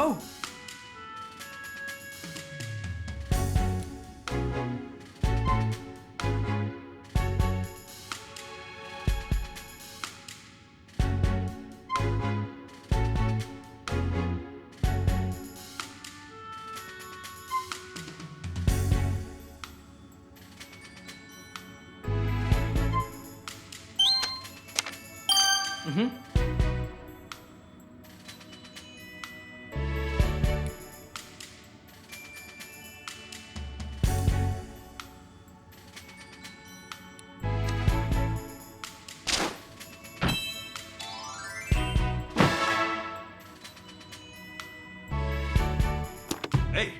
go. Hey!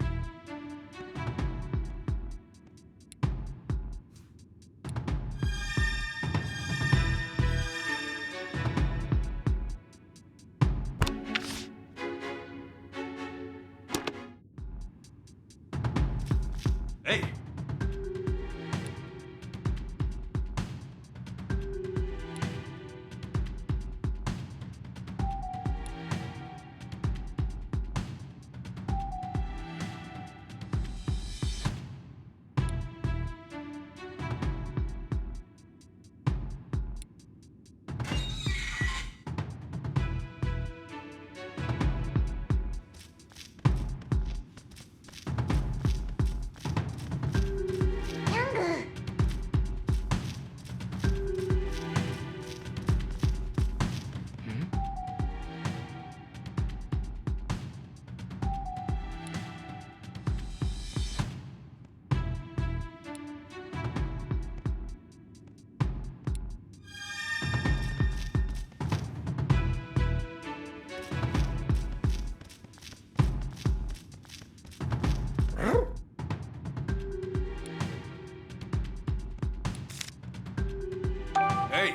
Hey! Hey!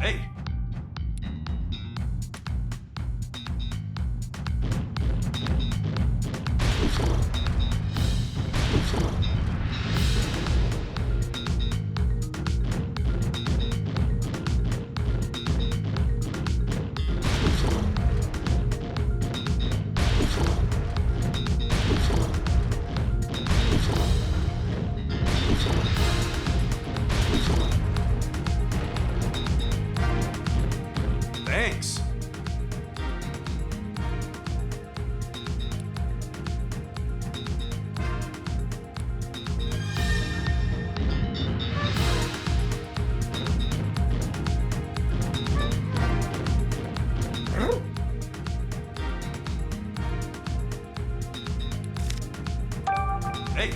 Hey! Thanks! Hey!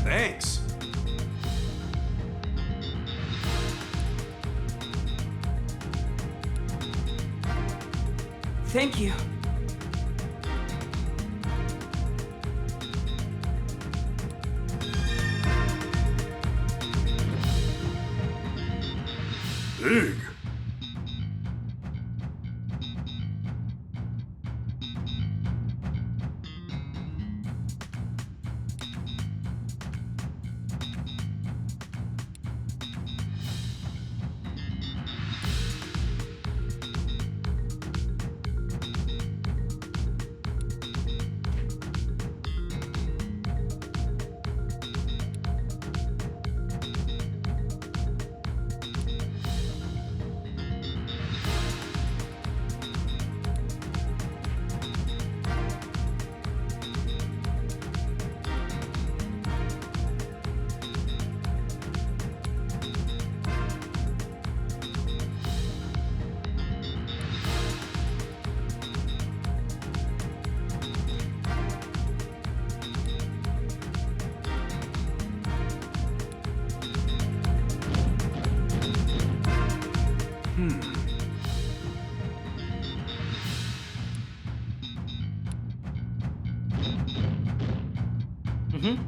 Thanks! Thank you. Big! Okay.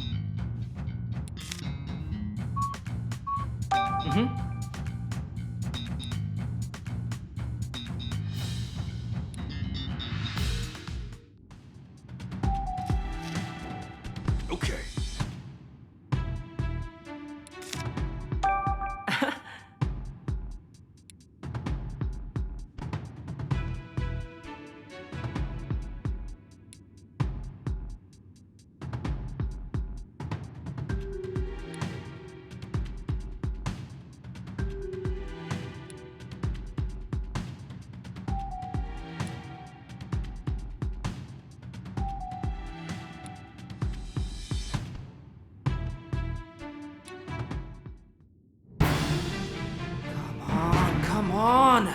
Come on!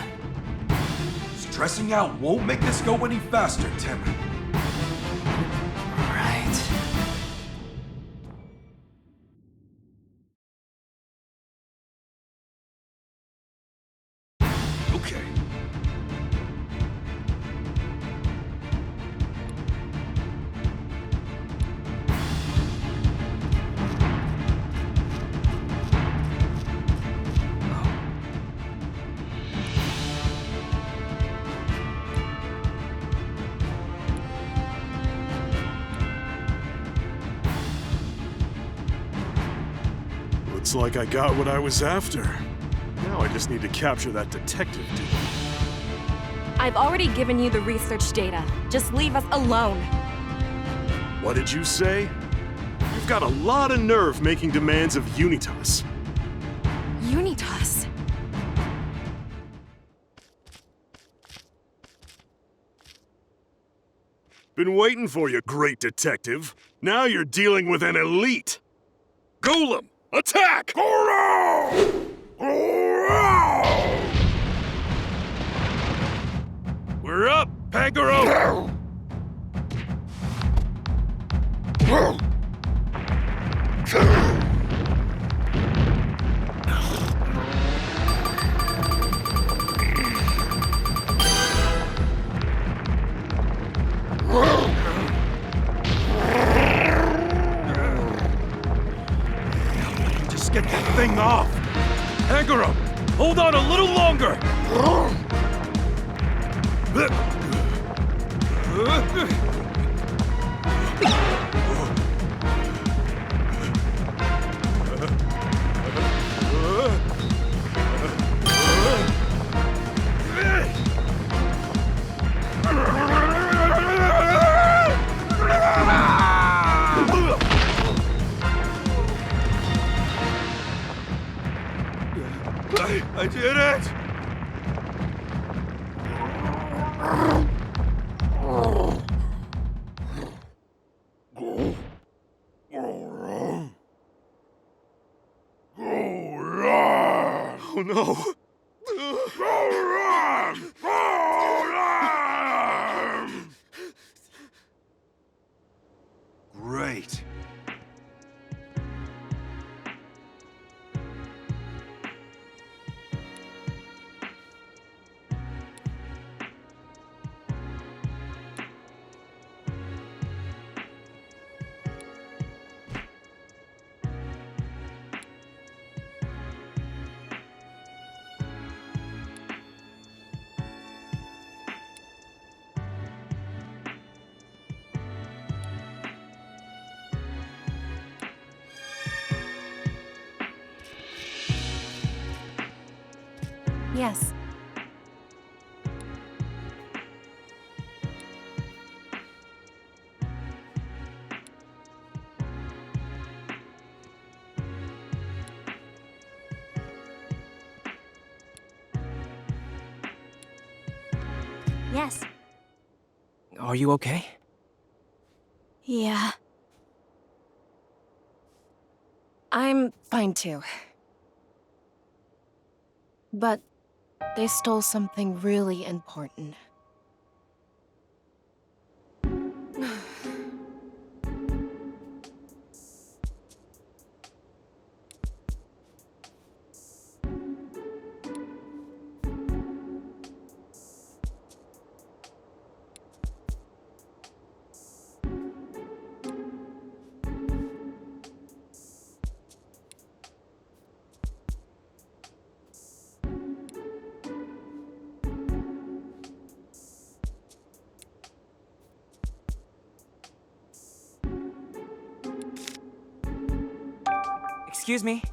Stressing out won't make this go any faster, Tim. Alright. Okay. Looks like I got what I was after. Now I just need to capture that detective dude. I've already given you the research data. Just leave us alone. What did you say? You've got a lot of nerve making demands of Unitas. Unitas. Been waiting for you, great detective. Now you're dealing with an elite. Golem, attack! We're up, Pagaro! Just get that thing off! Pagaro, hold on a little longer! I did it! Oh no! Great. Yes. Yes. Are you okay? Yeah. I'm fine too. But they stole something really important. Excuse me.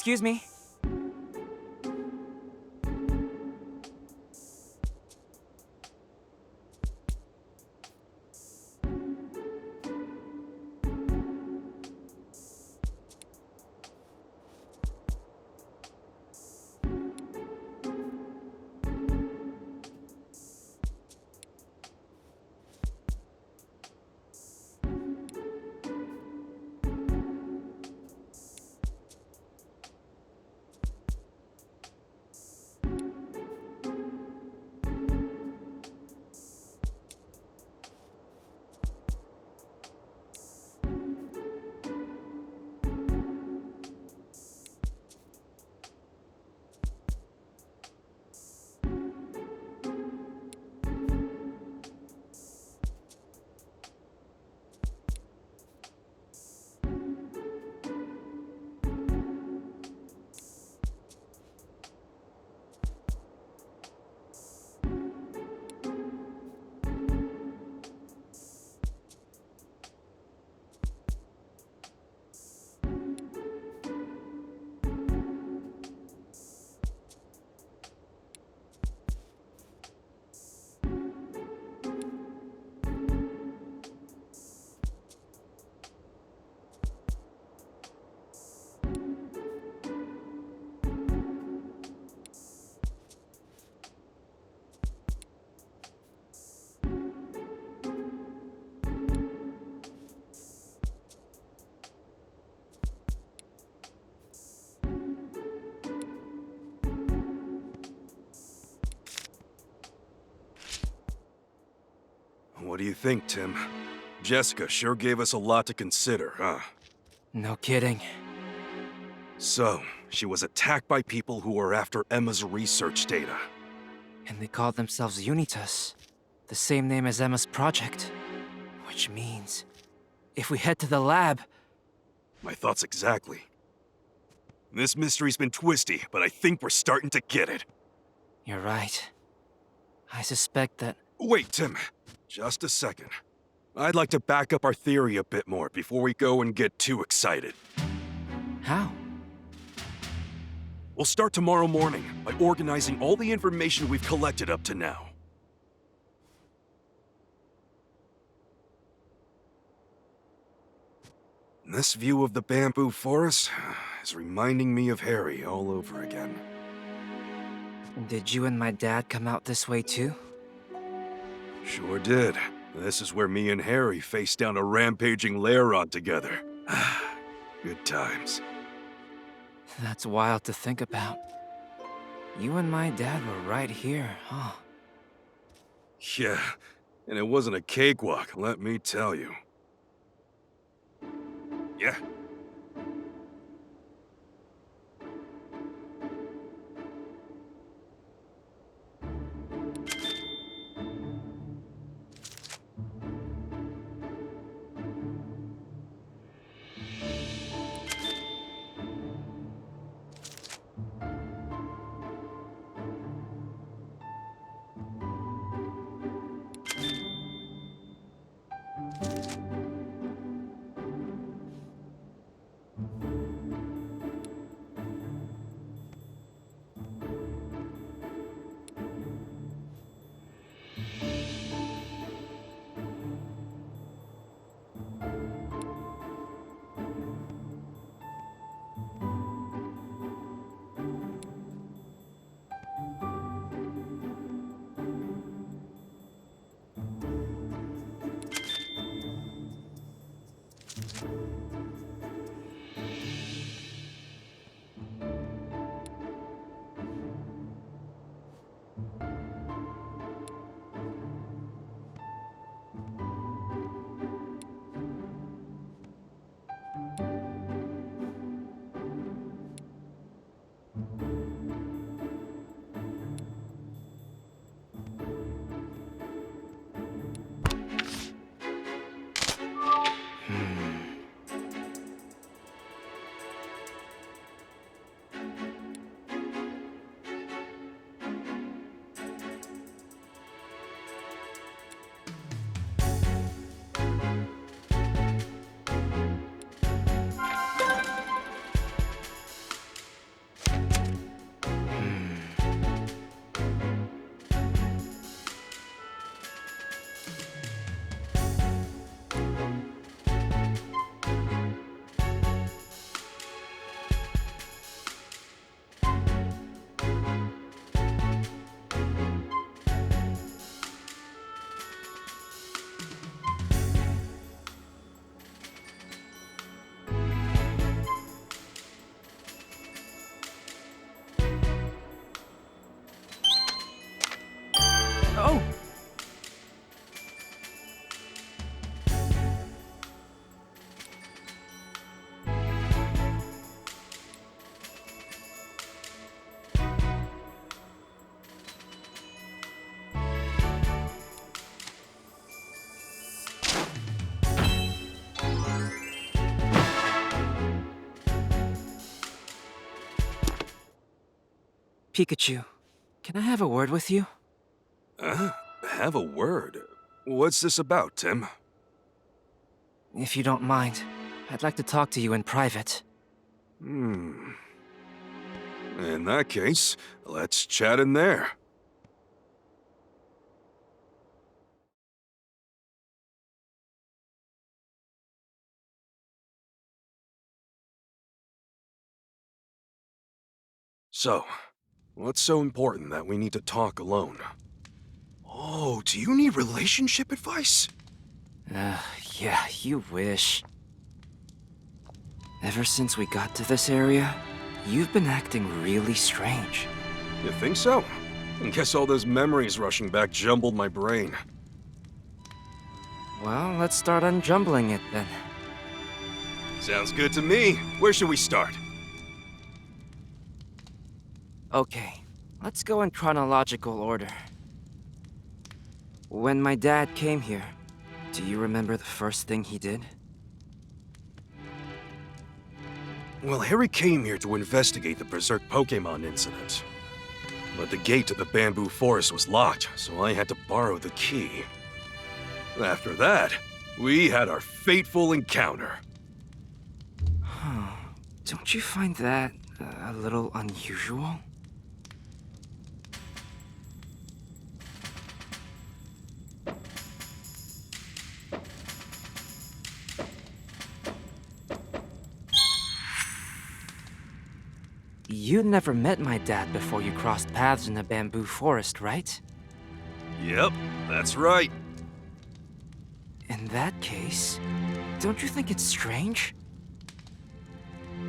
Excuse me. What do you think, Tim? Jessica sure gave us a lot to consider, huh? No kidding. So, she was attacked by people who were after Emma's research data. And they called themselves Unitas. The same name as Emma's project. Which means, if we head to the lab... My thoughts exactly. This mystery's been twisty, but I think we're starting to get it. You're right. I suspect that... Wait, Tim. Just a second. I'd like to back up our theory a bit more before we go and get too excited. How? We'll start tomorrow morning by organizing all the information we've collected up to now. This view of the bamboo forest is reminding me of Harry all over again. Did you and my dad come out this way too? Sure did. This is where me and Harry faced down a rampaging Laron together. Good times. That's wild to think about. You and my dad were right here, huh? Yeah, and it wasn't a cakewalk, let me tell you. Yeah. Pikachu, can I have a word with you? Have a word? What's this about, Tim? If you don't mind, I'd like to talk to you in private. In that case, let's chat in there. So, what's so important that we need to talk alone? Oh, do you need relationship advice? Yeah, you wish. Ever since we got to this area, you've been acting really strange. You think so? I guess all those memories rushing back jumbled my brain. Well, let's start unjumbling it then. Sounds good to me. Where should we start? Okay, let's go in chronological order. When my dad came here, do you remember the first thing he did? Well, Harry came here to investigate the Berserk Pokémon incident. But the gate to the bamboo forest was locked, so I had to borrow the key. After that, we had our fateful encounter. Don't you find that a little unusual? You never met my dad before you crossed paths in the bamboo forest, right? Yep, that's right. In that case, don't you think it's strange?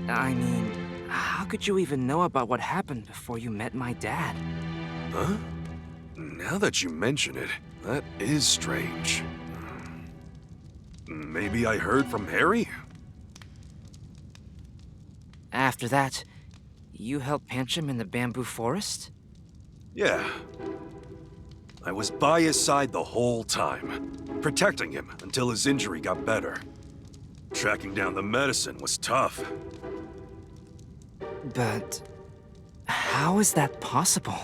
I mean, how could you even know about what happened before you met my dad? Huh? Now that you mention it, that is strange. Maybe I heard from Harry? After that, you helped Pancham in the bamboo forest? Yeah. I was by his side the whole time, protecting him until his injury got better. Tracking down the medicine was tough. But how is that possible?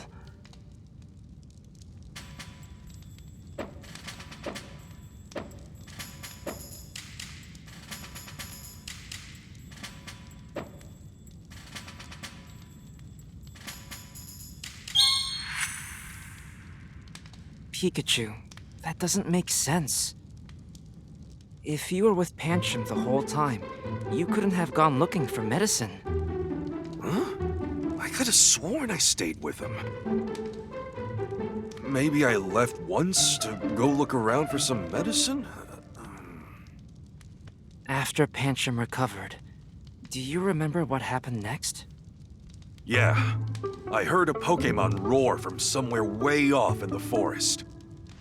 Pikachu, that doesn't make sense. If you were with Pancham the whole time, you couldn't have gone looking for medicine. Huh? I could have sworn I stayed with him. Maybe I left once to go look around for some medicine? After Pancham recovered, do you remember what happened next? Yeah. I heard a Pokémon roar from somewhere way off in the forest.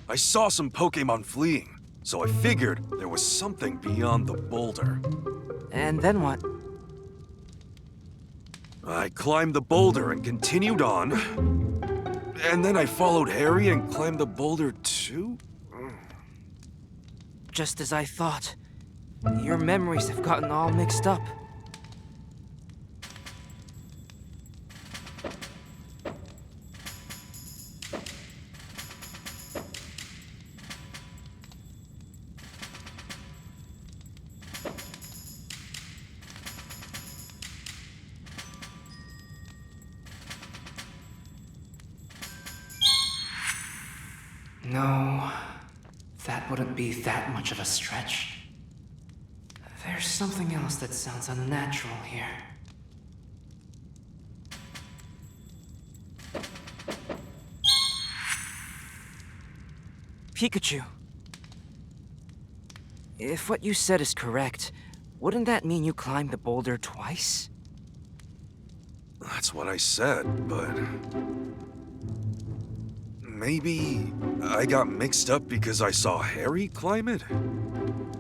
I saw some Pokémon fleeing, so I figured there was something beyond the boulder. And then what? I climbed the boulder and continued on. And then I followed Harry and climbed the boulder too? Just as I thought. Your memories have gotten all mixed up. No, that wouldn't be that much of a stretch. There's something else that sounds unnatural here. Pikachu. If what you said is correct, wouldn't that mean you climbed the boulder twice? That's what I said, but... maybe I got mixed up because I saw Harry climb it?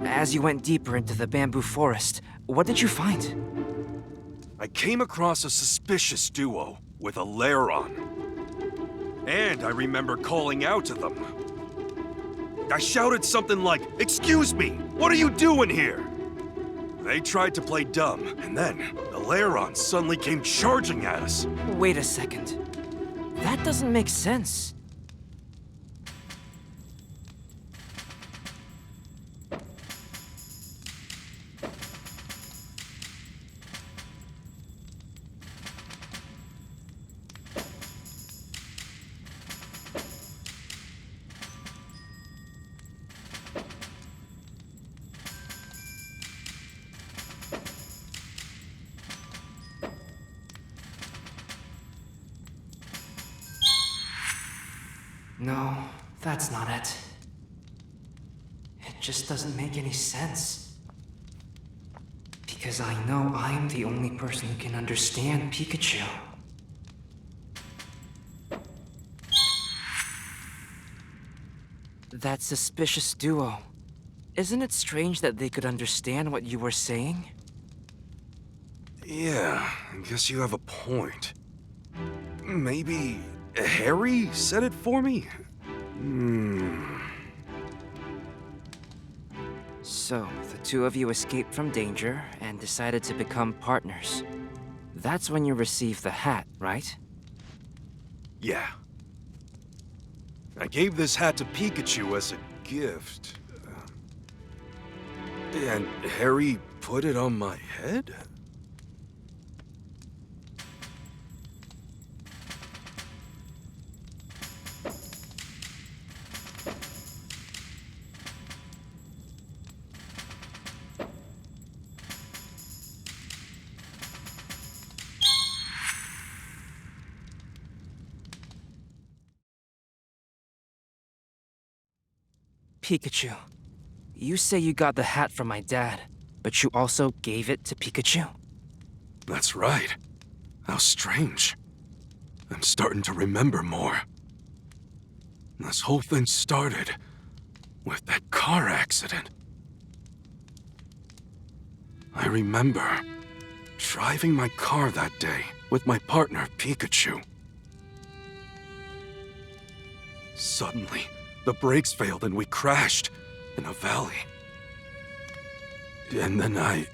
As you went deeper into the bamboo forest, what did you find? I came across a suspicious duo with a Lairon. And I remember calling out to them. I shouted something like, "Excuse me, what are you doing here?" They tried to play dumb, and then the Lairon suddenly came charging at us. Wait a second. That doesn't make sense. No, that's not it. It just doesn't make any sense. Because I know I'm the only person who can understand Pikachu. That suspicious duo. Isn't it strange that they could understand what you were saying? Yeah, I guess you have a point. Maybe Harry said it for me? So, the two of you escaped from danger and decided to become partners. That's when you received the hat, right? Yeah. I gave this hat to Pikachu as a gift. And Harry put it on my head? Pikachu, you say you got the hat from my dad, but you also gave it to Pikachu? That's right. How strange. I'm starting to remember more. This whole thing started with that car accident. I remember driving my car that day with my partner, Pikachu. Suddenly, the brakes failed and we crashed in a valley. And then I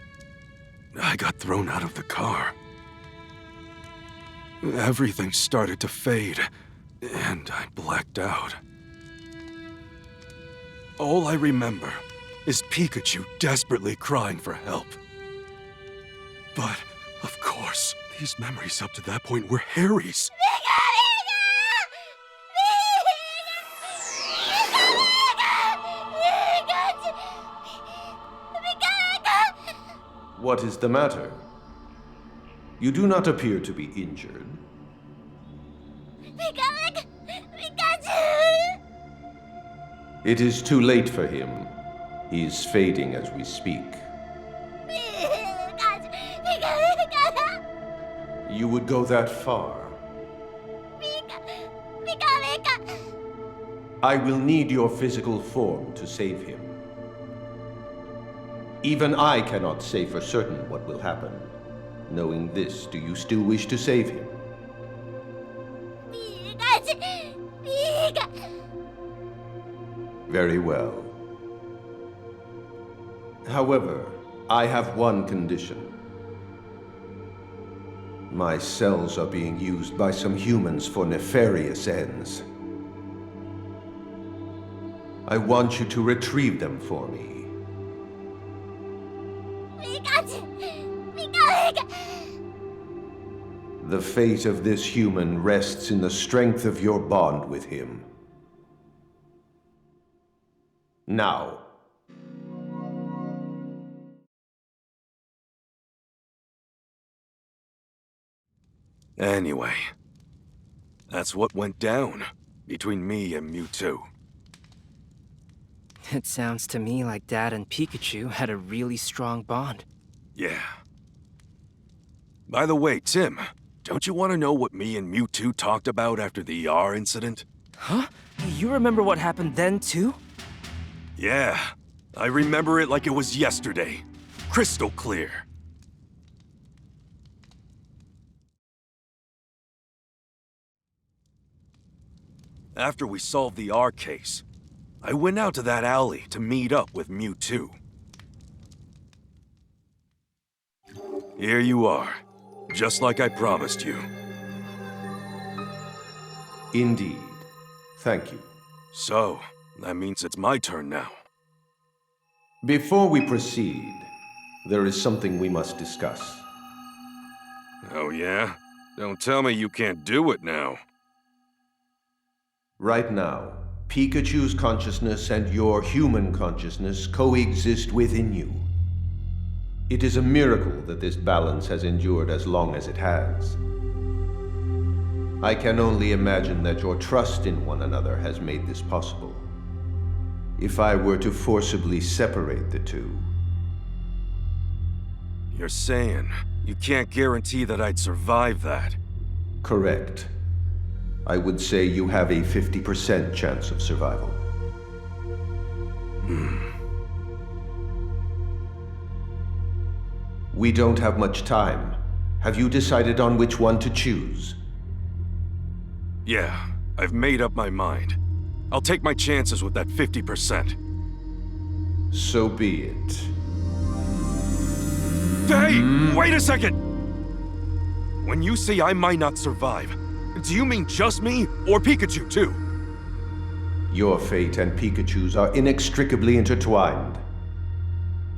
got thrown out of the car. Everything started to fade, and I blacked out. All I remember is Pikachu desperately crying for help. But, of course, these memories up to that point were Harry's. What is the matter? You do not appear to be injured. It is too late for him. He's fading as we speak. You would go that far? I will need your physical form to save him. Even I cannot say for certain what will happen. Knowing this, do you still wish to save him? Very well. However, I have one condition. My cells are being used by some humans for nefarious ends. I want you to retrieve them for me. The fate of this human rests in the strength of your bond with him. Now. Anyway, that's what went down between me and Mewtwo. It sounds to me like Dad and Pikachu had a really strong bond. Yeah. By the way, Tim, don't you want to know what me and Mewtwo talked about after the ER incident? Huh? You remember what happened then, too? Yeah, I remember it like it was yesterday. Crystal clear. After we solved the R case, I went out to that alley to meet up with Mewtwo. Here you are, just like I promised you. Indeed. Thank you. So, that means it's my turn now. Before we proceed, there is something we must discuss. Oh yeah? Don't tell me you can't do it now. Right now, Pikachu's consciousness and your human consciousness coexist within you. It is a miracle that this balance has endured as long as it has. I can only imagine that your trust in one another has made this possible. If I were to forcibly separate the two... You're saying you can't guarantee that I'd survive that? Correct. I would say you have a 50% chance of survival. We don't have much time. Have you decided on which one to choose? Yeah, I've made up my mind. I'll take my chances with that 50%. So be it. Hey, wait a second! When you say I might not survive, do you mean just me, or Pikachu too? Your fate and Pikachu's are inextricably intertwined.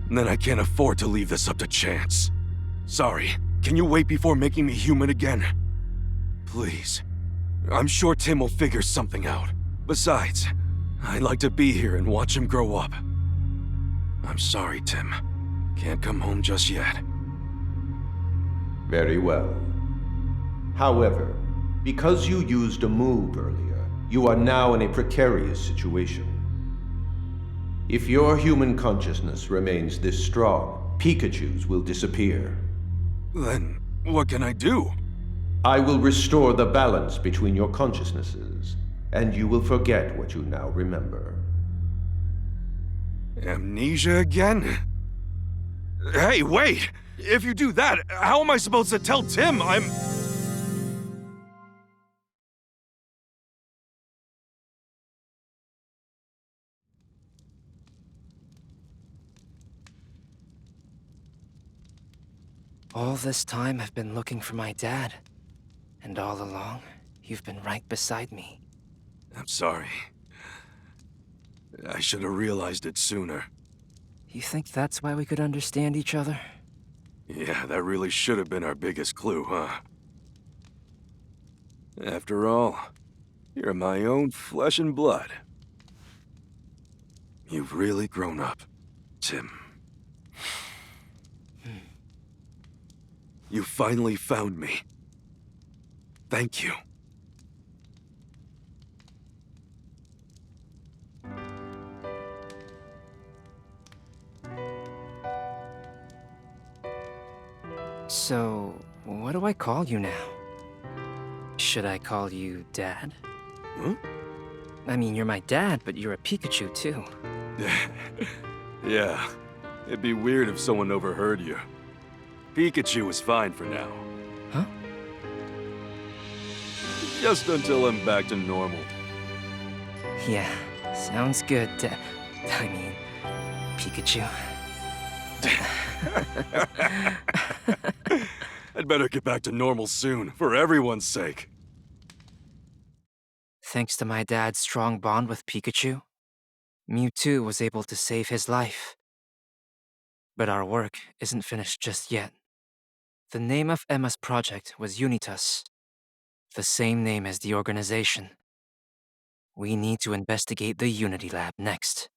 Then I can't afford to leave this up to chance. Sorry, can you wait before making me human again? Please. I'm sure Tim will figure something out. Besides, I'd like to be here and watch him grow up. I'm sorry, Tim. Can't come home just yet. Very well. However, because you used a move earlier, you are now in a precarious situation. If your human consciousness remains this strong, Pikachu's will disappear. Then, what can I do? I will restore the balance between your consciousnesses, and you will forget what you now remember. Amnesia again? Hey, wait! If you do that, how am I supposed to tell Tim I'm... All this time I've been looking for my dad. And all along, you've been right beside me. I'm sorry. I should have realized it sooner. You think that's why we could understand each other? Yeah, that really should have been our biggest clue, huh? After all, you're my own flesh and blood. You've really grown up, Tim. You finally found me. Thank you. So, what do I call you now? Should I call you Dad? Huh? I mean, you're my dad, but you're a Pikachu too. Yeah, it'd be weird if someone overheard you. Pikachu is fine for now. Huh? Just until I'm back to normal. Yeah, sounds good, I mean, Pikachu. I'd better get back to normal soon, for everyone's sake. Thanks to my dad's strong bond with Pikachu, Mewtwo was able to save his life. But our work isn't finished just yet. The name of Emma's project was Unitas, the same name as the organization. We need to investigate the Unity Lab next.